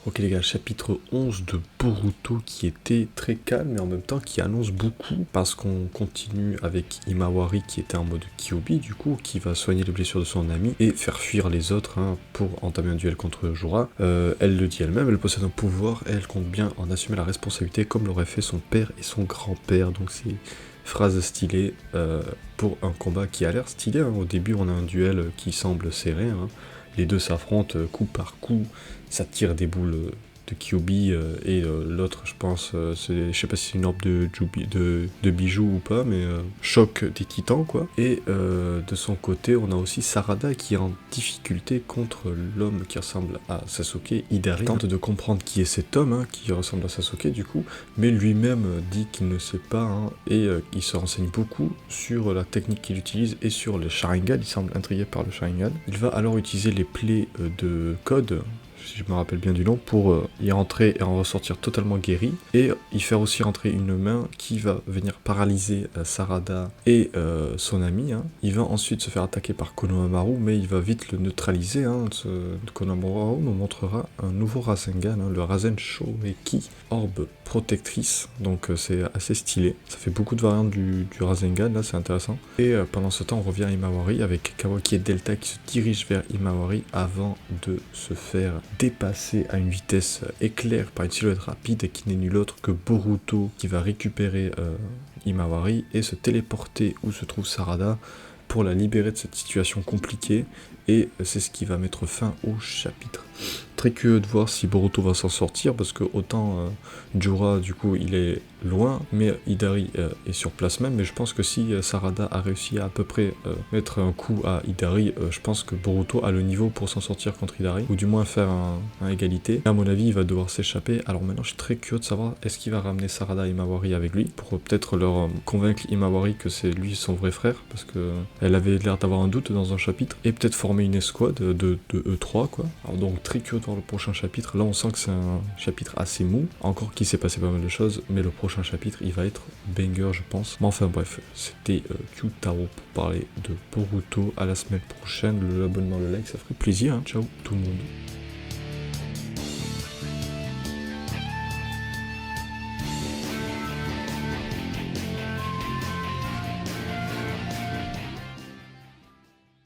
Ok les gars, chapitre 11 de Boruto qui était très calme et en même temps qui annonce beaucoup parce qu'on continue avec Imawari qui était en mode Kyuubi du coup, qui va soigner les blessures de son ami et faire fuir les autres pour entamer un duel contre Jorah. Elle le dit elle-même, elle possède un pouvoir et elle compte bien en assumer la responsabilité comme l'auraient fait son père et son grand-père, donc c'est phrase stylée pour un combat qui a l'air stylé. Au début on a un duel qui semble serré, les deux s'affrontent coup par coup, ça tire des boules de Kyuubi et l'autre je pense je sais pas si c'est une orbe de bijoux ou pas, mais choc des titans quoi. Et de son côté on a aussi Sarada qui est en difficulté contre l'homme qui ressemble à Sasuke, Hidari. Il tente de comprendre qui est cet homme qui ressemble à Sasuke du coup, mais lui-même dit qu'il ne sait pas et il se renseigne beaucoup sur la technique qu'il utilise et sur le Sharingan. Il semble intrigué par le Sharingan. Il va alors utiliser les plaies de code, si je me rappelle bien du nom, pour y rentrer et en ressortir totalement guéri, et y faire aussi rentrer une main qui va venir paralyser Sarada et son ami. Il va ensuite se faire attaquer par Konohamaru, mais il va vite le neutraliser. Konohamaru nous montrera un nouveau Rasengan, le Rasen Shōreki, orbe protectrice, donc c'est assez stylé. Ça fait beaucoup de variantes du Rasengan, là c'est intéressant. Et pendant ce temps on revient à Imawari avec Kawaki et Delta qui se dirigent vers Imawari avant de se faire dépasser à une vitesse éclair par une silhouette rapide qui n'est nul autre que Boruto, qui va récupérer Imawari et se téléporter où se trouve Sarada pour la libérer de cette situation compliquée, et c'est ce qui va mettre fin au chapitre. Très curieux de voir si Boruto va s'en sortir, parce que autant Jorah du coup il est loin, mais Hidari est sur place même, mais je pense que si Sarada a réussi à peu près mettre un coup à Hidari, je pense que Boruto a le niveau pour s'en sortir contre Hidari, ou du moins faire un égalité. À mon avis il va devoir s'échapper. Alors maintenant je suis très curieux de savoir, est-ce qu'il va ramener Sarada et Imawari avec lui, pour peut-être leur convaincre Imawari que c'est lui son vrai frère, parce que elle avait l'air d'avoir un doute dans un chapitre, et peut-être former une escouade de E3 quoi. Alors donc très curieux de voir le prochain chapitre. Là on sent que c'est un chapitre assez mou, encore qu'il s'est passé pas mal de choses, mais le prochain chapitre il va être banger je pense. Mais enfin bref, c'était Kyutaro pour parler de Boruto. À la semaine prochaine, l'abonnement, le like ça ferait plaisir, ciao tout le monde.